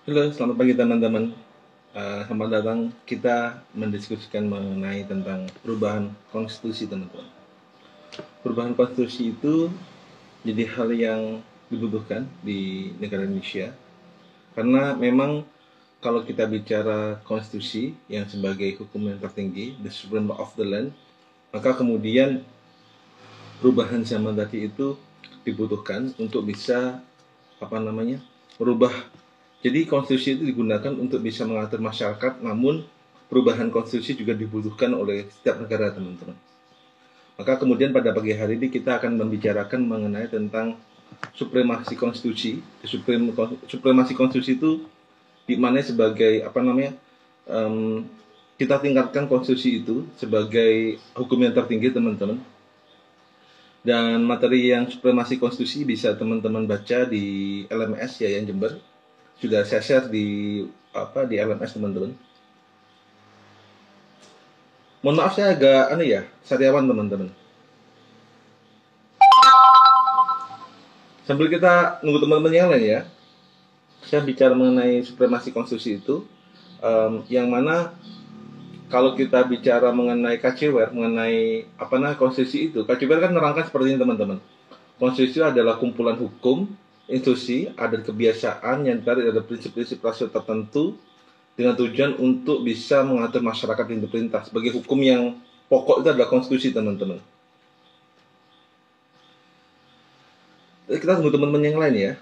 Halo, selamat pagi teman-teman. Selamat datang. Kita mendiskusikan mengenai tentang perubahan konstitusi, teman-teman. Perubahan konstitusi itu jadi hal yang dibutuhkan di negara Indonesia karena memang kalau kita bicara konstitusi yang sebagai hukum yang tertinggi, the supreme law of the land, maka kemudian perubahan zaman tadi itu dibutuhkan untuk bisa merubah. Jadi konstitusi itu digunakan untuk bisa mengatur masyarakat, namun perubahan konstitusi juga dibutuhkan oleh setiap negara, teman-teman. Maka kemudian pada pagi hari ini kita akan membicarakan mengenai tentang supremasi konstitusi. Supremasi konstitusi itu dimana sebagai kita tingkatkan konstitusi itu sebagai hukum yang tertinggi, teman-teman. Dan materi yang supremasi konstitusi bisa teman-teman baca di LMS Yayan Jember. Sudah saya share di LMS, teman-teman. Mohon maaf saya agak sariawan, teman-teman. Sambil kita nunggu teman-teman yang lain ya, saya bicara mengenai supremasi konstitusi itu, yang mana kalau kita bicara mengenai KCWR, mengenai konstitusi itu, KCWR kan menerangkan seperti ini, teman-teman. Konstitusi adalah kumpulan hukum, institusi, adat kebiasaan yang terdiri dari prinsip-prinsip rasio tertentu dengan tujuan untuk bisa mengatur masyarakat yang diperintah. Sebagai hukum yang pokok itu adalah konstitusi, teman-teman. Kita tunggu teman-teman yang lain ya.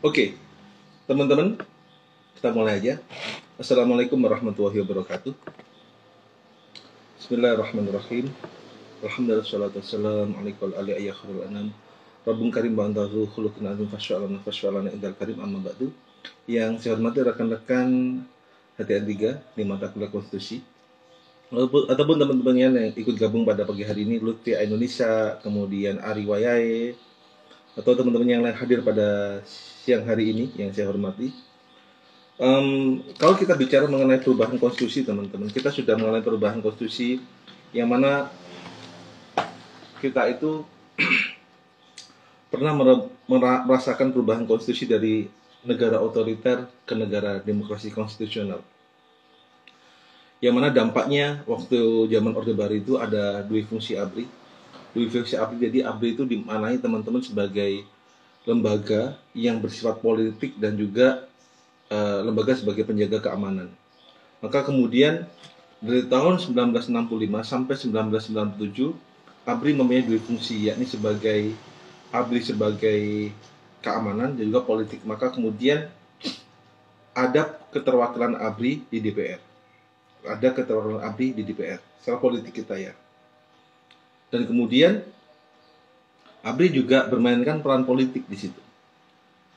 Oke, teman-teman, kita mulai aja. Assalamualaikum warahmatullahi wabarakatuh. Bismillahirrahmanirrahim. Alhamdulillah, salatu wassalamu alaikum ala ayyakhrul anam. Rabbun karim ba'antahu khuluqun azim fasya'alana indal karim amma ba'du. Yang saya hormati rekan-rekan HTN 3 di mata kuliah konstitusi, ataupun teman-teman yang ikut gabung pada pagi hari ini, Lutfi Indonesia, kemudian Ari Wayahe, atau teman-teman yang lain hadir pada siang hari ini yang saya hormati. Kalau kita bicara mengenai perubahan konstitusi, teman-teman, kita sudah mengalami perubahan konstitusi yang mana kita itu pernah merasakan perubahan konstitusi dari negara otoriter ke negara demokrasi konstitusional. Yang mana dampaknya waktu zaman Orde Baru itu ada dui fungsi ABRI. Dui fungsi ABRI, jadi ABRI itu dimaknai, teman-teman, sebagai lembaga yang bersifat politik dan juga lembaga sebagai penjaga keamanan. Maka kemudian dari tahun 1965 sampai 1997 ABRI mempunyai dua fungsi, yakni sebagai ABRI sebagai keamanan dan juga politik. Maka kemudian ada keterwakilan ABRI di DPR. Ada keterwakilan ABRI di DPR secara politik kita ya. Dan kemudian ABRI juga bermainkan peran politik di situ.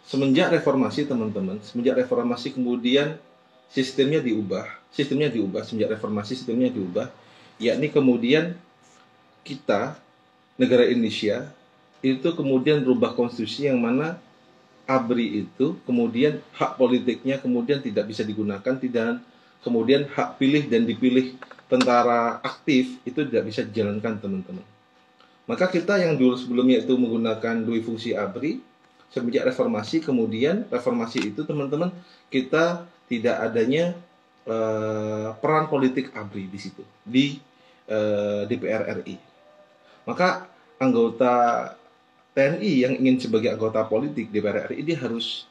Semenjak reformasi, teman-teman, semenjak reformasi kemudian sistemnya diubah semenjak reformasi sistemnya diubah, yakni kemudian kita, negara Indonesia, itu kemudian berubah konstitusi yang mana ABRI itu kemudian hak politiknya kemudian tidak bisa digunakan, dan kemudian hak pilih dan dipilih tentara aktif itu tidak bisa dijalankan, teman-teman. Maka kita yang dulu sebelumnya itu menggunakan dua fungsi ABRI, semenjak reformasi, kemudian reformasi itu, teman-teman, kita tidak adanya peran politik ABRI di situ, di DPR RI. Maka anggota TNI yang ingin sebagai anggota politik DPR RI, dia harus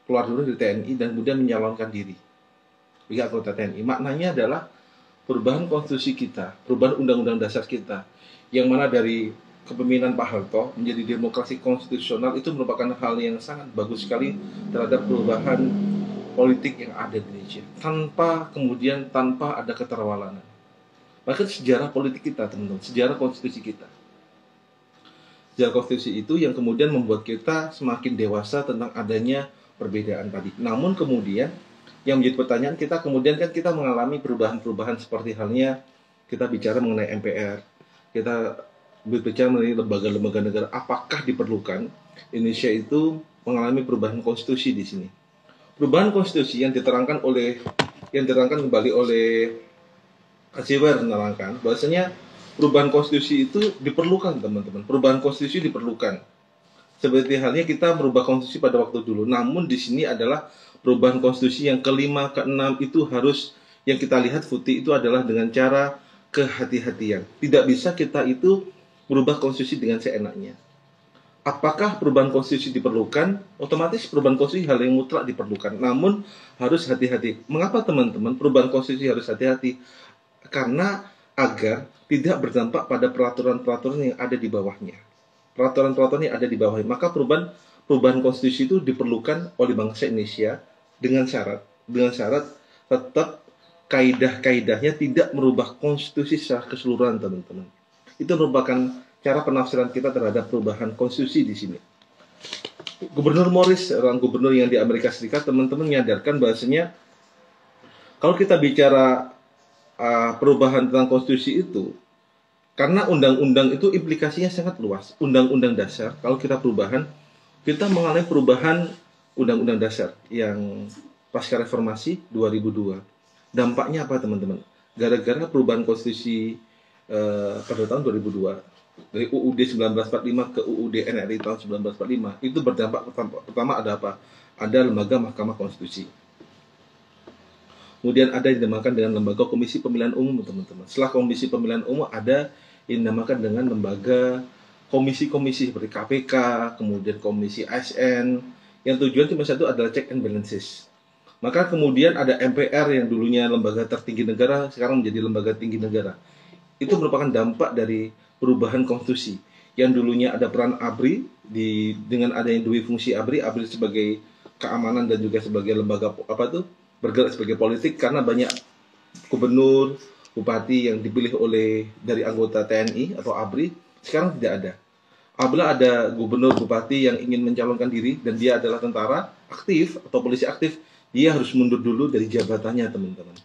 keluar dulu dari TNI dan kemudian menyalonkan diri sebagai anggota TNI. Maknanya adalah perubahan konstitusi kita, perubahan undang-undang dasar kita, yang mana dari kepemimpinan Pak Harto menjadi demokrasi konstitusional, itu merupakan hal yang sangat bagus sekali terhadap perubahan politik yang ada di Indonesia, tanpa ada keterwakilan. Bahkan sejarah politik kita, teman-teman, sejarah konstitusi kita, sejarah konstitusi itu yang kemudian membuat kita semakin dewasa tentang adanya perbedaan tadi. Namun kemudian yang menjadi pertanyaan kita, kemudian kan kita mengalami perubahan-perubahan seperti halnya kita bicara mengenai MPR, kita berbicara mengenai lembaga-lembaga negara, apakah diperlukan Indonesia itu mengalami perubahan konstitusi di sini. Perubahan konstitusi yang diterangkan kembali oleh Asiwer menerangkan bahwasanya perubahan konstitusi itu diperlukan, teman-teman. Perubahan konstitusi diperlukan. Seperti halnya kita merubah konstitusi pada waktu dulu. Namun di sini adalah perubahan konstitusi yang kelima, keenam itu harus yang kita lihat Futi itu adalah dengan cara kehati-hatian. Tidak bisa kita itu merubah konstitusi dengan seenaknya. Apakah perubahan konstitusi diperlukan? Otomatis perubahan konstitusi hal yang mutlak diperlukan. Namun harus hati-hati. Mengapa teman-teman perubahan konstitusi harus hati-hati? Karena agar tidak berdampak pada peraturan-peraturan yang ada di bawahnya. Peraturan-peraturan yang ada di bawahnya. Maka perubahan konstitusi itu diperlukan oleh bangsa Indonesia dengan syarat tetap kaidah-kaidahnya tidak merubah konstitusi secara keseluruhan, teman-teman. Itu merupakan cara penafsiran kita terhadap perubahan konstitusi di sini. Gubernur Morris, orang gubernur yang di Amerika Serikat, teman-teman menyadarkan bahwasanya kalau kita bicara perubahan tentang konstitusi itu, karena undang-undang itu implikasinya sangat luas. Undang-undang dasar, kalau kita kita mengalami perubahan undang-undang dasar yang pasca reformasi 2002. Dampaknya apa, teman-teman? Gara-gara perubahan konstitusi pada tahun 2002, dari UUD 1945 ke UUD NRI tahun 1945, itu berdampak pertama ada apa? Ada lembaga Mahkamah Konstitusi. Kemudian ada yang dinamakan dengan lembaga Komisi Pemilihan Umum, teman-teman. Setelah Komisi Pemilihan Umum ada yang dinamakan dengan lembaga komisi-komisi seperti KPK, kemudian Komisi ASN, yang tujuan cuma satu adalah check and balances. Maka kemudian ada MPR yang dulunya lembaga tertinggi negara, sekarang menjadi lembaga tinggi negara. Itu merupakan dampak dari perubahan konstitusi. Yang dulunya ada peran ABRI, dengan adanya dua fungsi ABRI sebagai keamanan dan juga sebagai lembaga bergerak sebagai politik, karena banyak gubernur, bupati yang dipilih dari anggota TNI atau ABRI, sekarang tidak ada. Apabila ada gubernur, bupati yang ingin mencalonkan diri dan dia adalah tentara aktif atau polisi aktif, dia harus mundur dulu dari jabatannya, teman-teman.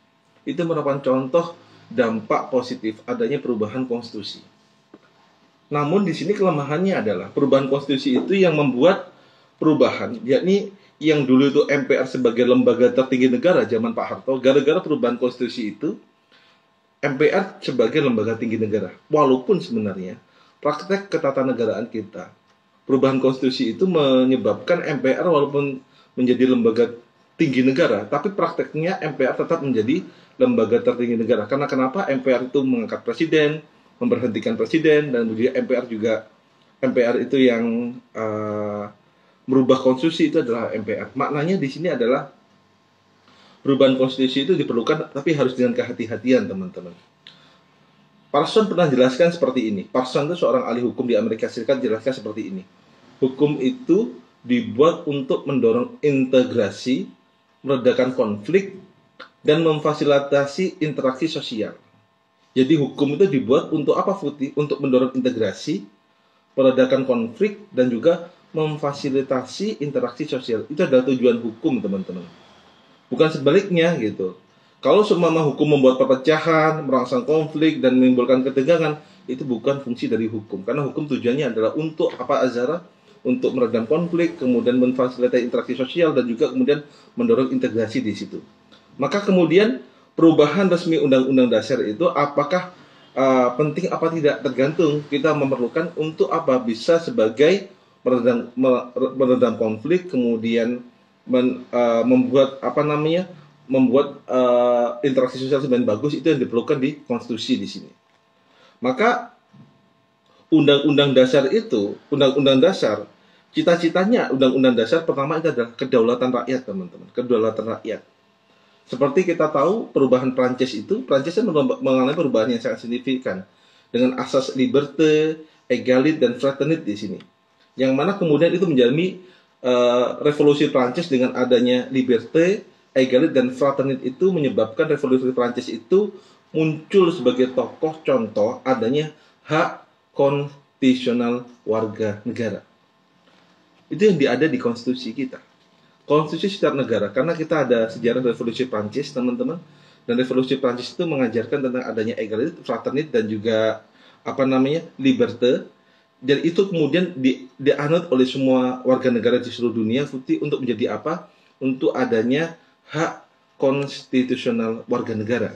Itu merupakan contoh dampak positif adanya perubahan konstitusi. Namun di sini kelemahannya adalah perubahan konstitusi itu yang membuat perubahan, yakni yang dulu itu MPR sebagai lembaga tertinggi negara zaman Pak Harto, gara-gara perubahan konstitusi itu MPR sebagai lembaga tinggi negara. Walaupun sebenarnya praktek ketatanegaraan kita, perubahan konstitusi itu menyebabkan MPR walaupun menjadi lembaga tinggi negara, tapi prakteknya MPR tetap menjadi lembaga tertinggi negara. Karena kenapa? MPR itu mengangkat presiden, memberhentikan presiden, dan kemudian MPR itu yang merubah konstitusi itu adalah MPR. Maknanya di sini adalah perubahan konstitusi itu diperlukan, tapi harus dengan kehati-hatian, teman-teman. Parson pernah jelaskan seperti ini. Parson itu seorang ahli hukum di Amerika Serikat, jelaskan seperti ini. Hukum itu dibuat untuk mendorong integrasi, meredakan konflik, dan memfasilitasi interaksi sosial. Jadi hukum itu dibuat untuk apa, Futi? Untuk mendorong integrasi, meredakan konflik, dan juga memfasilitasi interaksi sosial. Itu adalah tujuan hukum, teman-teman. Bukan sebaliknya gitu. Kalau semua hukum membuat perpecahan, merangsang konflik, dan menimbulkan ketegangan, itu bukan fungsi dari hukum. Karena hukum tujuannya adalah untuk apa, Azhara? Untuk meredam konflik, kemudian memfasilitasi interaksi sosial, dan juga kemudian mendorong integrasi di situ. Maka kemudian perubahan resmi Undang-Undang Dasar itu apakah penting apa tidak, tergantung kita memerlukan untuk apa, bisa sebagai meredam konflik, kemudian membuat interaksi sosial semakin bagus. Itu yang diperlukan di konstitusi di sini. Maka undang-undang dasar cita-citanya undang-undang dasar pertama itu adalah kedaulatan rakyat, teman-teman. Kedaulatan rakyat. Seperti kita tahu perubahan Prancis mengalami perubahan yang sangat signifikan dengan asas liberté, égalité, dan fraternité di sini. Yang mana kemudian itu menjadi revolusi Prancis dengan adanya liberté, égalité, dan fraternité itu menyebabkan revolusi Prancis itu muncul sebagai tokoh contoh adanya hak konstitusional warga negara. Itu yang ada di konstitusi kita. Konstitusi setiap negara, karena kita ada sejarah revolusi Prancis, teman-teman, dan revolusi Prancis itu mengajarkan tentang adanya égalité, fraternité, dan juga liberté. Dan itu kemudian dianut oleh semua warga negara di seluruh dunia, Futi, untuk menjadi apa? Untuk adanya hak konstitusional warga negara.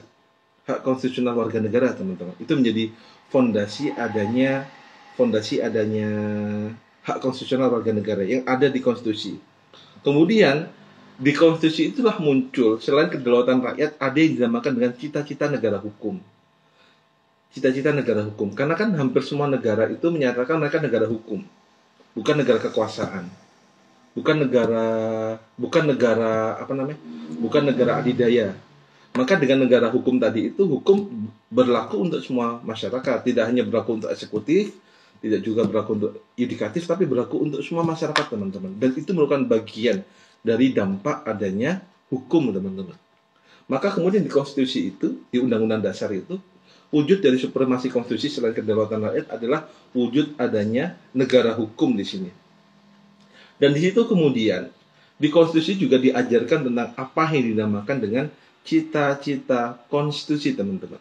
hak konstitusional warga negara, teman-teman. Itu menjadi fondasi adanya hak konstitusional warga negara yang ada di konstitusi. Kemudian di konstitusi itulah muncul selain kedaulatan rakyat ada yang dinamakan dengan cita-cita negara hukum. Cita-cita negara hukum. Karena kan hampir semua negara itu menyatakan mereka negara hukum, bukan negara kekuasaan. Bukan negara adidaya. Maka dengan negara hukum tadi itu, hukum berlaku untuk semua masyarakat, tidak hanya berlaku untuk eksekutif, tidak juga berlaku untuk yudikatif, tapi berlaku untuk semua masyarakat, teman-teman. Dan itu merupakan bagian dari dampak adanya hukum, teman-teman. Maka kemudian di konstitusi itu, di undang-undang dasar itu, wujud dari supremasi konstitusi selain kedaulatan rakyat adalah wujud adanya negara hukum di sini. Dan di situ kemudian di konstitusi juga diajarkan tentang apa yang dinamakan dengan cita-cita konstitusi, teman-teman.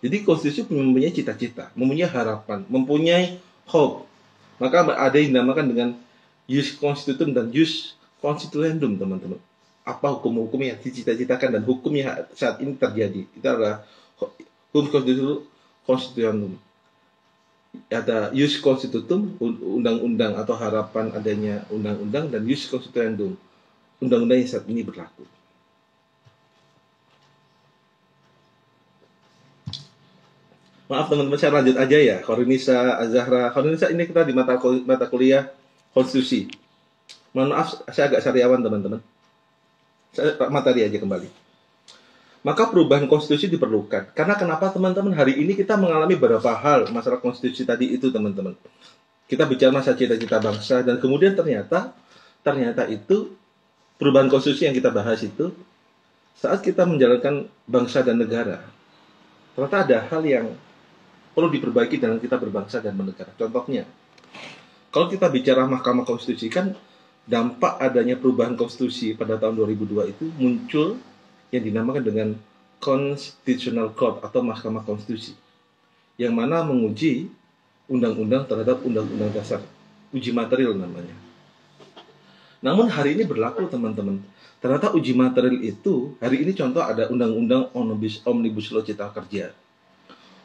Jadi konstitusi mempunyai cita-cita, mempunyai harapan, mempunyai hope. Maka ada yang dinamakan dengan jus constitutum dan jus constituendum, teman-teman. Apa hukum-hukum yang dicita-citakan dan hukum yang saat ini terjadi. Itu adalah hukum constituendum. Ada jus constitutum, undang-undang atau harapan adanya undang-undang, dan jus constituendum, undang-undang yang saat ini berlaku. Maaf teman-teman, saya lanjut aja ya. Khorinisa, Azahra. Khorinisa, ini kita di mata kuliah konstitusi. Mohon maaf, saya agak sariawan teman-teman. Saya materi aja kembali. Maka perubahan konstitusi diperlukan. Karena kenapa teman-teman, hari ini kita mengalami beberapa hal masalah konstitusi tadi itu, teman-teman. Kita bicara masalah cita-cita bangsa, dan kemudian ternyata itu perubahan konstitusi yang kita bahas itu saat kita menjalankan bangsa dan negara. Ternyata ada hal yang perlu diperbaiki dalam kita berbangsa dan bernegara. Contohnya, kalau kita bicara Mahkamah Konstitusi, kan dampak adanya perubahan konstitusi pada tahun 2002 itu muncul yang dinamakan dengan Constitutional Court atau Mahkamah Konstitusi, yang mana menguji undang-undang terhadap undang-undang dasar, uji material namanya. Namun hari ini berlaku, teman-teman. Ternyata uji material itu, hari ini contoh ada undang-undang Omnibus Law Cipta Kerja.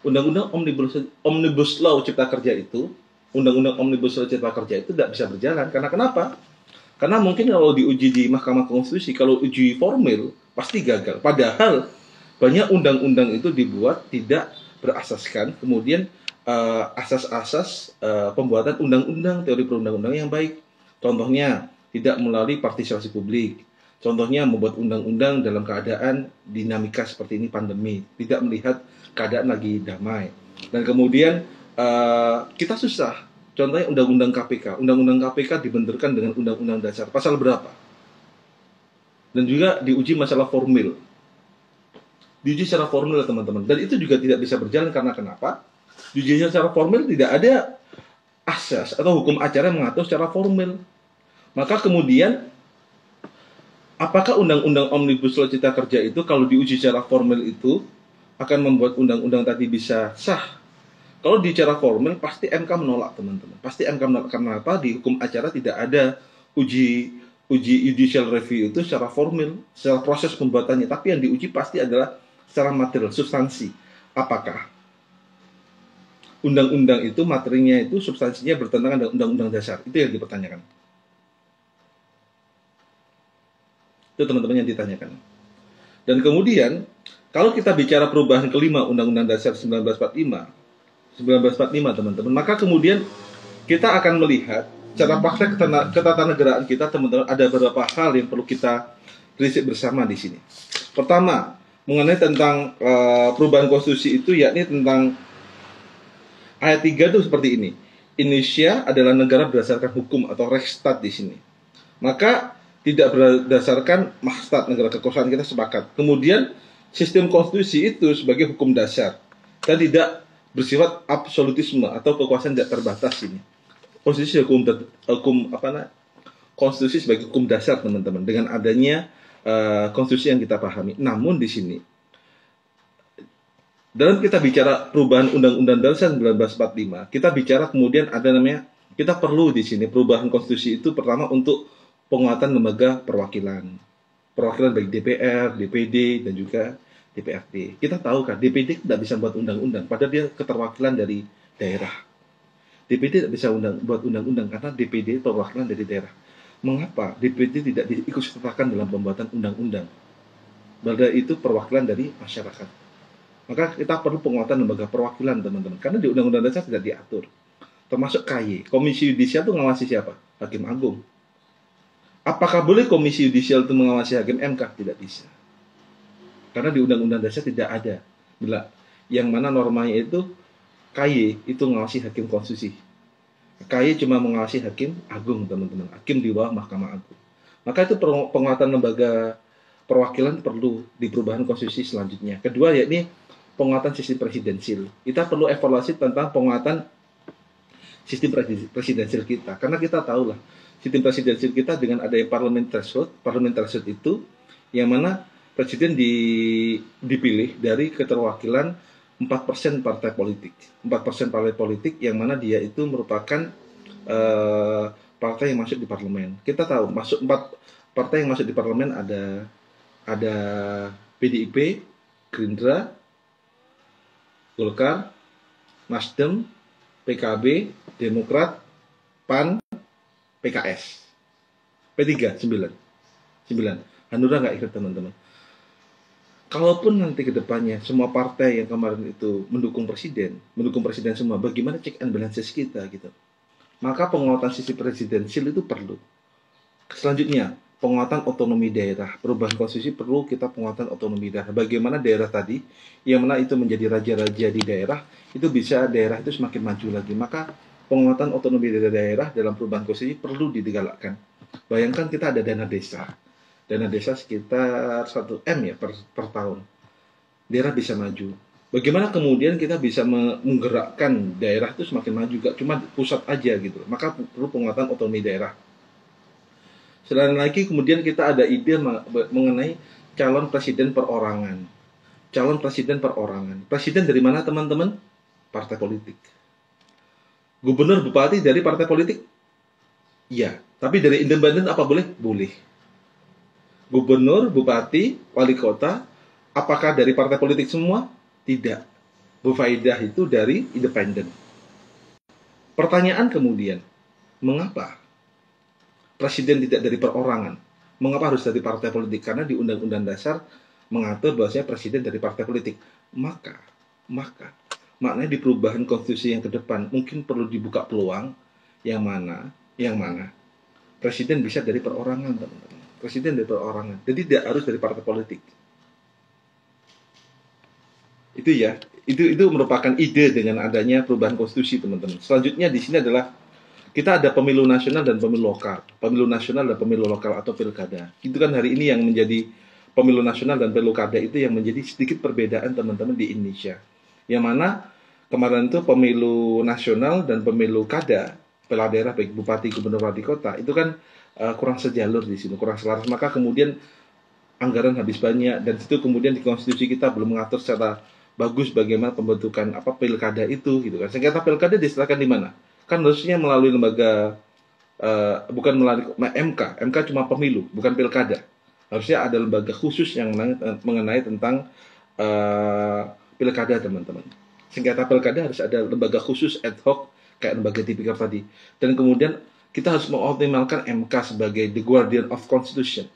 Undang-undang Omnibus Law Cipta Kerja itu, undang-undang Omnibus Law Cipta Kerja itu tidak bisa berjalan. Karena kenapa? Karena mungkin kalau diuji di Mahkamah Konstitusi, kalau uji formil, pasti gagal. Padahal banyak undang-undang itu dibuat tidak berasaskan kemudian asas-asas pembuatan undang-undang, teori perundang-undang yang baik. Contohnya tidak melalui partisipasi publik. Contohnya membuat undang-undang dalam keadaan dinamika seperti ini, pandemi, tidak melihat keadaan lagi damai. Dan kemudian kita susah. Contohnya undang-undang KPK. Undang-undang KPK dibenturkan dengan undang-undang dasar. Pasal berapa? Dan juga diuji masalah formil. Diuji secara formil, teman-teman. Dan itu juga tidak bisa berjalan karena kenapa? Diuji secara formil tidak ada asas atau hukum acara yang mengatur secara formil. Maka kemudian, apakah undang-undang Omnibus Law Cipta Kerja itu kalau diuji secara formil itu akan membuat undang-undang tadi bisa sah? Kalau bicara formil, pasti MK menolak, teman-teman. Pasti MK menolak. Karena apa? Di hukum acara tidak ada uji judicial review itu secara formil, secara proses pembuatannya. Tapi yang diuji pasti adalah secara material, substansi. Apakah undang-undang itu, materinya itu, substansinya bertentangan dengan undang-undang dasar? Itu yang dipertanyakan. Itu teman-teman yang ditanyakan. Dan kemudian, kalau kita bicara perubahan kelima Undang-Undang Dasar 1945, teman-teman, maka kemudian kita akan melihat cara praktek ketatanegaraan kita, teman-teman, ada beberapa hal yang perlu kita riset bersama di sini. Pertama, mengenai tentang perubahan konstitusi itu, yakni tentang ayat 3 itu seperti ini. Indonesia adalah negara berdasarkan hukum atau Rechtsstaat di sini. Maka tidak berdasarkan Mahstat, negara kekuasaan, kita sepakat. Kemudian sistem konstitusi itu sebagai hukum dasar dan tidak bersifat absolutisme atau kekuasaan tidak terbatas ini. Konstitusi konstitusi sebagai hukum dasar, teman-teman, dengan adanya konstitusi yang kita pahami. Namun di sini dalam kita bicara perubahan Undang-Undang Dasar 1945, kita bicara kemudian ada namanya, kita perlu di sini perubahan konstitusi itu pertama untuk penguatan lembaga perwakilan baik DPR, DPD dan juga DPRD. Kita tahu kan, DPD tidak bisa buat undang-undang, padahal dia keterwakilan dari daerah. DPD tidak bisa buat undang-undang karena DPD perwakilan dari daerah. Mengapa DPD tidak diikut sertakan dalam pembuatan undang-undang? Padahal itu perwakilan dari masyarakat. Maka kita perlu penguatan lembaga perwakilan, teman-teman. Karena di Undang-Undang Dasar tidak diatur. Termasuk KY. Komisi Yudisial itu mengawasi siapa? Hakim Agung. Apakah boleh Komisi Yudisial itu mengawasi Hakim MK? Tidak bisa. Karena di Undang-Undang Dasar tidak ada. Bila yang mana normanya itu KY itu mengawasi Hakim Konstitusi. KY cuma mengawasi Hakim Agung, teman-teman. Hakim di bawah Mahkamah Agung. Maka itu penguatan lembaga perwakilan perlu di perubahan konstitusi selanjutnya. Kedua, yakni penguatan sistem presidensil. Kita perlu evaluasi tentang penguatan sistem presidensil kita. Karena kita tahu lah, sistem presidensil kita dengan adanya parliament threshold itu yang mana presiden dipilih dari keterwakilan 4% partai politik. 4% partai politik yang mana dia itu merupakan partai yang masuk di parlemen. Kita tahu, masuk 4 partai yang masuk di parlemen ada PDIP, Gerindra, Golkar, Nasdem, PKB, Demokrat, PAN, PKS. P3, 9. Hanura nggak ikut, teman-teman. Kalaupun nanti ke depannya semua partai yang kemarin itu mendukung presiden semua, bagaimana check and balances kita gitu. Maka penguatan sisi presidensil itu perlu. Selanjutnya, penguatan otonomi daerah. Perubahan konstitusi perlu kita penguatan otonomi daerah. Bagaimana daerah tadi, yang mana itu menjadi raja-raja di daerah, itu bisa daerah itu semakin maju lagi. Maka penguatan otonomi daerah dalam perubahan konstitusi perlu digalakkan. Bayangkan kita ada dana desa. Dana desa sekitar 1 M ya per tahun. Daerah bisa maju. Bagaimana kemudian kita bisa menggerakkan daerah itu semakin maju, gak cuma pusat aja gitu. Maka perlu penguatan otonomi daerah. Selain lagi kemudian kita ada ide mengenai calon presiden perorangan. Calon presiden perorangan. Presiden dari mana, teman-teman? Partai politik. Gubernur, bupati dari partai politik? Iya. Tapi dari independen apa boleh? Boleh. Gubernur, bupati, wali kota, apakah dari partai politik semua? Tidak. Bufaidah itu dari independen. Pertanyaan kemudian, mengapa presiden tidak dari perorangan? Mengapa harus dari partai politik? Karena di Undang-Undang Dasar mengatur bahwasanya presiden dari partai politik. Maka maknanya di perubahan konstitusi yang ke depan mungkin perlu dibuka peluang yang mana presiden bisa dari perorangan, teman-teman. Presiden dari perorangan. Jadi tidak harus dari partai politik. Itu ya, itu merupakan ide dengan adanya perubahan konstitusi, teman-teman. Selanjutnya di sini adalah kita ada pemilu nasional dan pemilu lokal. Pemilu nasional dan pemilu lokal atau pilkada. Itu kan hari ini yang menjadi pemilu nasional dan pilkada itu yang menjadi sedikit perbedaan, teman-teman, di Indonesia. Yang mana kemarin itu pemilu nasional dan pemilu kada, kepala daerah baik bupati, gubernur, wali kota, itu kan kurang sejalur di sini, kurang selaras. Maka kemudian anggaran habis banyak, dan itu kemudian di konstitusi kita belum mengatur secara bagus bagaimana pembentukan pilkada itu gitu kan. Sengketa pilkada diserahkan di mana? Kan harusnya melalui lembaga bukan melalui MK cuma pemilu, bukan pilkada. Harusnya ada lembaga khusus yang mengenai tentang pilkada, teman-teman. Sengketa pilkada harus ada lembaga khusus ad hoc kayak lembaga tipikor tadi. Dan kemudian kita harus mengoptimalkan MK sebagai the guardian of constitution.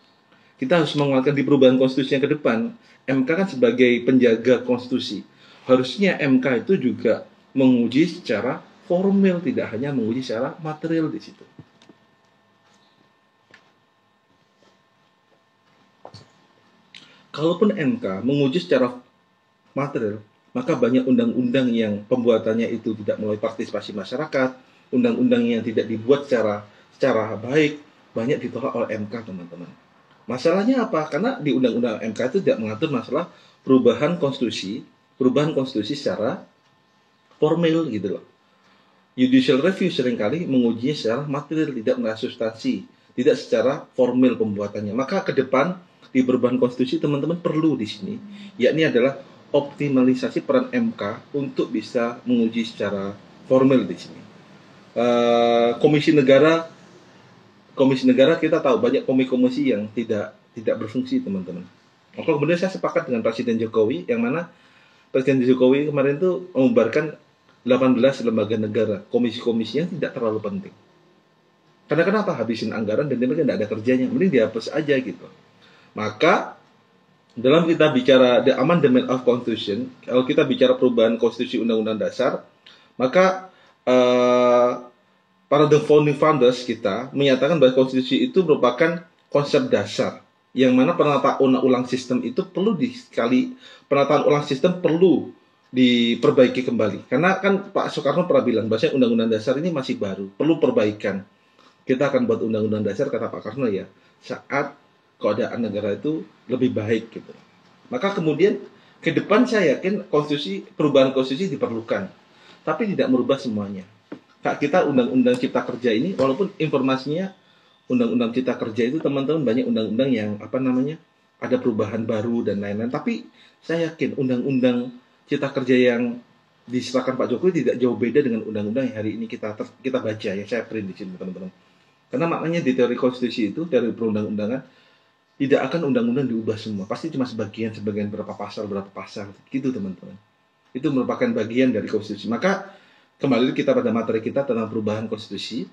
Kita harus menguatkan di perubahan konstitusi yang ke depan, MK kan sebagai penjaga konstitusi. Harusnya MK itu juga menguji secara formal, tidak hanya menguji secara material di situ. Kalaupun MK menguji secara material, maka banyak undang-undang yang pembuatannya itu tidak melalui partisipasi masyarakat, undang-undang yang tidak dibuat secara baik, banyak ditolak oleh MK, teman-teman. Masalahnya apa? Karena di undang-undang MK itu tidak mengatur masalah perubahan konstitusi secara formal gitu loh. Judicial review seringkali mengujinya secara material, tidak melalui substansi, tidak secara formal pembuatannya. Maka ke depan di perubahan konstitusi, teman-teman, perlu di sini, yakni adalah optimalisasi peran MK untuk bisa menguji secara formal di sini. Komisi negara kita tahu banyak komisi yang tidak berfungsi, teman-teman. Maka kemudian saya sepakat dengan Presiden Jokowi, yang mana Presiden Jokowi kemarin itu mengubarkan 18 lembaga negara, komisi-komisi yang tidak terlalu penting. Karena kenapa? Habisin anggaran dan mereka tidak ada kerjanya, mending dihapus aja gitu. Maka dalam kita bicara the amendment of constitution, kalau kita bicara perubahan konstitusi undang-undang dasar, maka para the founding fathers kita menyatakan bahwa konstitusi itu merupakan konsep dasar, yang mana penataan ulang sistem itu penataan ulang sistem perlu diperbaiki kembali. Karena kan Pak Soekarno pernah bilang bahwa undang-undang dasar ini masih baru, perlu perbaikan. Kita akan buat undang-undang dasar, kata Pak Karno ya, saat keadaan negara itu lebih baik gitu. Maka kemudian ke depan saya yakin perubahan konstitusi diperlukan, tapi tidak merubah semuanya. Kak, kita undang-undang cipta kerja ini, walaupun informasinya undang-undang cipta kerja itu teman-teman banyak undang-undang yang ada perubahan baru dan lain-lain, tapi saya yakin undang-undang cipta kerja yang diserahkan Pak Jokowi tidak jauh beda dengan undang-undang yang hari ini kita baca, ya saya print di sini teman-teman. Karena maknanya di teori konstitusi itu, dari perundang-undangan, tidak akan undang-undang diubah semua. Pasti cuma sebagian berapa pasal, gitu teman-teman. Itu merupakan bagian dari konstitusi. Maka, kembali kita pada materi kita tentang perubahan konstitusi,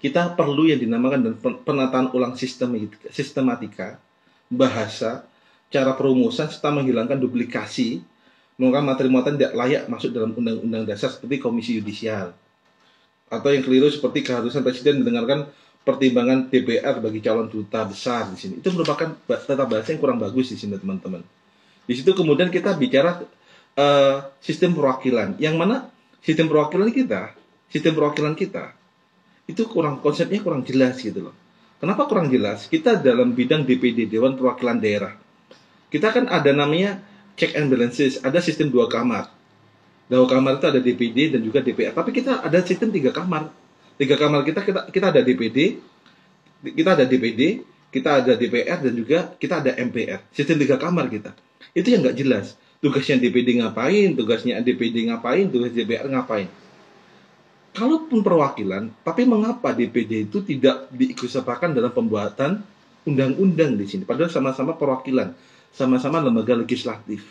kita perlu yang dinamakan penataan ulang sistematika, bahasa, cara perumusan, serta menghilangkan duplikasi, menggunakan materi muatan tidak layak masuk dalam undang-undang dasar seperti komisi yudisial. Atau yang keliru seperti keharusan Presiden mendengarkan pertimbangan DPR bagi calon duta besar di sini. Itu merupakan tata bahasa yang kurang bagus di sini teman-teman. Di situ kemudian kita bicara sistem perwakilan, yang mana sistem perwakilan kita itu konsepnya kurang jelas gitu loh. Kenapa kurang jelas? Kita dalam bidang DPD, Dewan Perwakilan Daerah, kita kan ada namanya check and balances, ada sistem 2 kamar. 2 kamar itu ada DPD dan juga DPR. Tapi kita ada sistem 3 kamar. 3 kamar kita ada DPD, kita ada DPR, dan juga kita ada MPR. Sistem 3 kamar kita. Itu yang nggak jelas. Tugasnya DPD ngapain, tugasnya DPD ngapain, tugas DPR ngapain. Kalaupun perwakilan, tapi mengapa DPD itu tidak diikutsertakan dalam pembuatan undang-undang di sini? Padahal sama-sama perwakilan, sama-sama lembaga legislatif.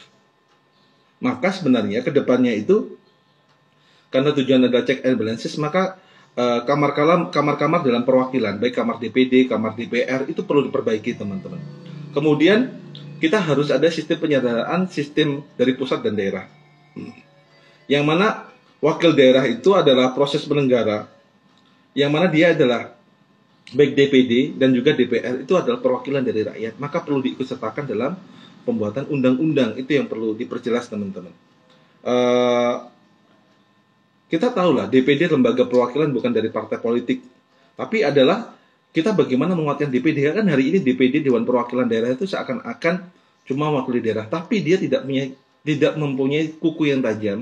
Maka sebenarnya ke depannya itu, karena tujuan adalah check and balances, maka kamar-kamar dalam perwakilan, baik kamar DPD, kamar DPR, itu perlu diperbaiki teman-teman. Kemudian kita harus ada sistem penyederhanaan sistem dari pusat dan daerah. Yang mana wakil daerah itu adalah proses penenggara, yang mana dia adalah baik DPD dan juga DPR itu adalah perwakilan dari rakyat, maka perlu diikutsertakan dalam pembuatan undang-undang. Itu yang perlu diperjelas teman-teman. Kita tahulah DPD lembaga perwakilan bukan dari partai politik, tapi adalah kita bagaimana menguatkan DPD. Kan hari ini DPD Dewan Perwakilan Daerah itu seakan-akan cuma wakil daerah, tapi dia tidak mempunyai kuku yang tajam,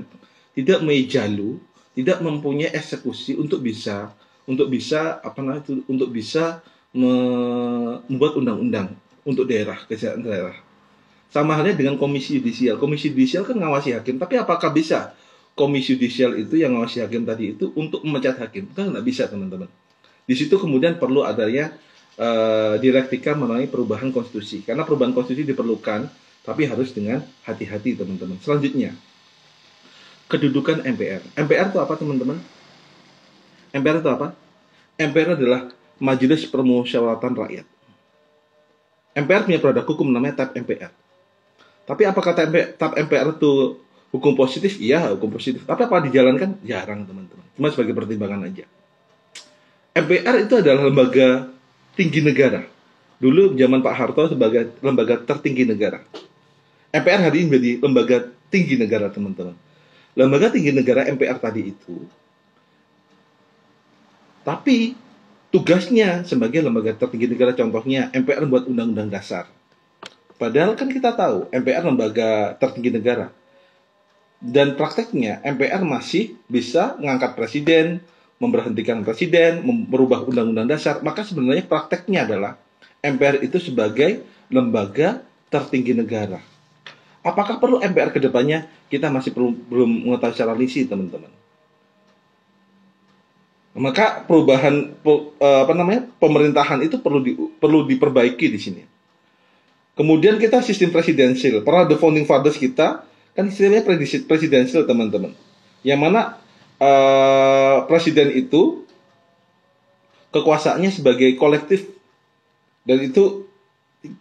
tidak mempunyai jalu, tidak mempunyai eksekusi untuk bisa membuat undang-undang untuk daerah, kesejahteraan daerah. Sama halnya dengan komisi yudisial. Komisi yudisial kan ngawasi hakim, tapi apakah bisa komisi yudisial itu yang ngawasi hakim tadi itu untuk memecat hakim? Kan nggak bisa teman-teman. Di situ kemudian perlu adanya dialektika mengenai perubahan konstitusi. Karena perubahan konstitusi diperlukan, tapi harus dengan hati-hati teman-teman. Selanjutnya, kedudukan MPR. MPR itu apa teman-teman? MPR itu apa? MPR adalah Majelis Permusyawaratan Rakyat. MPR punya produk hukum namanya TAP MPR. Tapi apakah TAP MPR itu hukum positif? Iya, hukum positif. Tapi apa dijalankan? Jarang teman-teman. Cuma sebagai pertimbangan aja. MPR itu adalah lembaga tinggi negara. Dulu zaman Pak Harto sebagai lembaga tertinggi negara. MPR hari ini menjadi lembaga tinggi negara teman-teman. Lembaga tinggi negara MPR tadi itu, tapi tugasnya sebagai lembaga tertinggi negara, contohnya MPR membuat undang-undang dasar. Padahal kan kita tahu MPR lembaga tertinggi negara. Dan prakteknya MPR masih bisa mengangkat presiden, memberhentikan presiden, merubah undang-undang dasar. Maka sebenarnya prakteknya adalah MPR itu sebagai lembaga tertinggi negara. Apakah perlu MPR ke depannya? Kita masih belum mengetahui secara rinci, teman-teman. Maka perubahan pemerintahan itu perlu diperbaiki di sini. Kemudian kita sistem presidensial. Para the founding fathers kita kan istilahnya presidensial, teman-teman. Yang mana presiden itu kekuasaannya sebagai kolektif, dan itu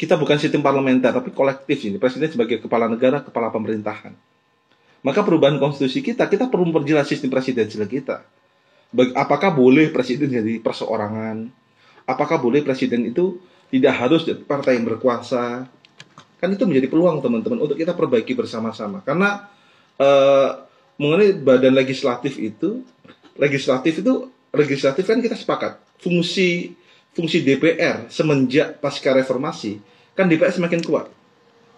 kita bukan sistem parlementer tapi kolektif ini. Presiden sebagai kepala negara, kepala pemerintahan. Maka perubahan konstitusi kita perlu memperjelas sistem presidensial kita. Apakah boleh presiden jadi perseorangan? Apakah boleh presiden itu tidak harus dari partai yang berkuasa? Kan itu menjadi peluang, teman-teman, untuk kita perbaiki bersama-sama. Karena mengenai badan legislatif kan kita sepakat. Fungsi DPR semenjak pasca reformasi, kan DPR semakin kuat.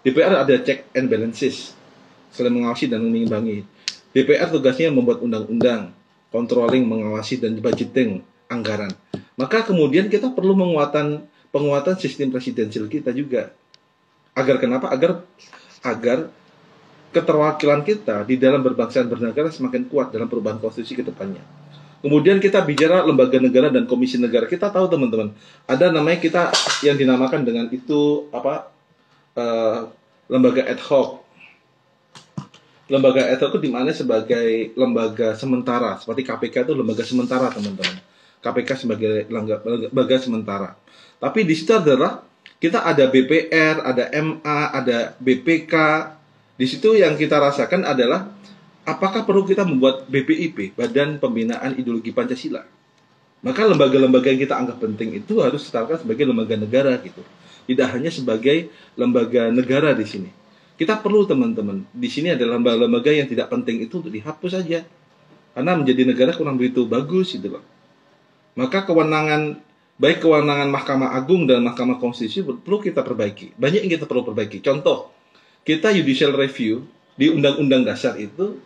DPR ada check and balances, saling mengawasi dan mengimbangi. DPR tugasnya membuat undang-undang, controlling, mengawasi, dan budgeting anggaran. Maka kemudian kita perlu penguatan sistem presidensial kita juga. Agar kenapa? Agar keterwakilan kita di dalam berbangsa dan bernegara semakin kuat dalam perubahan konstitusi ke depannya. Kemudian kita bicara lembaga negara dan komisi negara. Kita tahu, teman-teman, ada namanya kita yang dinamakan dengan itu lembaga ad hoc. Lembaga ad hoc itu dimana sebagai lembaga sementara, seperti KPK itu lembaga sementara, teman-teman. KPK sebagai lembaga sementara. Tapi di situ adalah kita ada BPR, ada MA, ada BPK. Di situ yang kita rasakan adalah apakah perlu kita membuat BPIP, Badan Pembinaan Ideologi Pancasila. Maka lembaga-lembaga yang kita anggap penting itu harus ditetapkan sebagai lembaga negara gitu. Tidak hanya sebagai lembaga negara di sini. Kita perlu, teman-teman, di sini ada lembaga-lembaga yang tidak penting itu untuk dihapus saja. Karena menjadi negara kurang begitu bagus gitu loh. Maka baik kewenangan Mahkamah Agung dan Mahkamah Konstitusi perlu kita perbaiki. Banyak yang kita perlu perbaiki. Contoh, kita judicial review di Undang-Undang Dasar itu,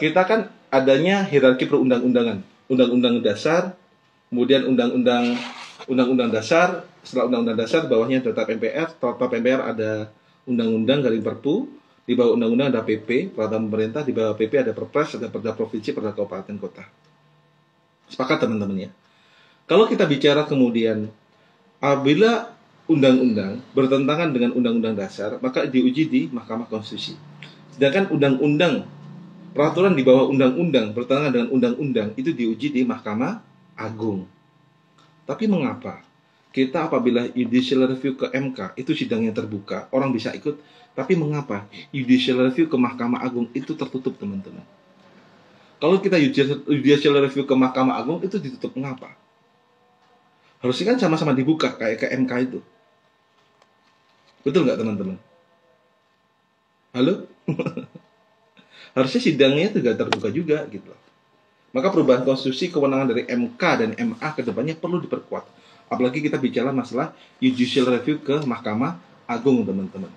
kita kan adanya hierarki perundang-undangan. Undang-Undang Dasar, kemudian Undang-Undang Dasar, setelah Undang-Undang Dasar, bawahnya tetap MPR ada Undang-Undang garing Perpu, di bawah Undang-Undang ada PP, Peraturan Pemerintah, di bawah PP ada Perpres, ada Perda Provinsi, Perda Kabupaten Kota. Sepakat, teman-teman ya? Kalau kita bicara kemudian, apabila undang-undang bertentangan dengan Undang-Undang Dasar, maka diuji di Mahkamah Konstitusi. Sedangkan undang-undang, peraturan di bawah undang-undang bertentangan dengan undang-undang, itu diuji di Mahkamah Agung. Tapi mengapa kita apabila judicial review ke MK, itu sidang yang terbuka, orang bisa ikut, tapi mengapa judicial review ke Mahkamah Agung itu tertutup, teman-teman? Kalau kita judicial review ke Mahkamah Agung itu ditutup, mengapa? Harusnya kan sama-sama dibuka kayak ke MK itu. Betul nggak, teman-teman? Halo? Harusnya sidangnya juga terbuka juga gitu. Maka perubahan konstitusi, kewenangan dari MK dan MA ke depannya perlu diperkuat. Apalagi kita bicara masalah judicial review ke Mahkamah Agung, teman-teman.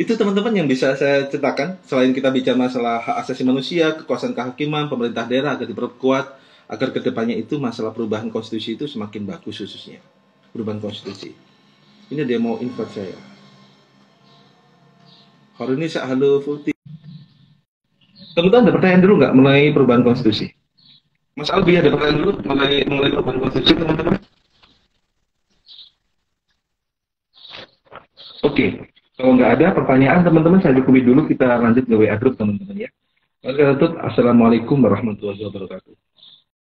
Itu, teman-teman, yang bisa saya ceritakan. Selain kita bicara masalah hak asasi manusia, kekuasaan kehakiman, pemerintah daerah agar diperkuat, agar kedepannya itu masalah perubahan konstitusi itu semakin bagus, khususnya perubahan konstitusi. Ini dia mau invite saya. Hari ini saya halo Futi. Teman-teman ada pertanyaan dulu nggak mengenai perubahan konstitusi? Mas Albi ada pertanyaan dulu mengenai perubahan konstitusi, teman-teman? Oke. Kalau nggak ada pertanyaan, teman-teman, saya cukupi dulu. Kita lanjut ke WA group, teman-teman ya. Assalamualaikum warahmatullahi wabarakatuh.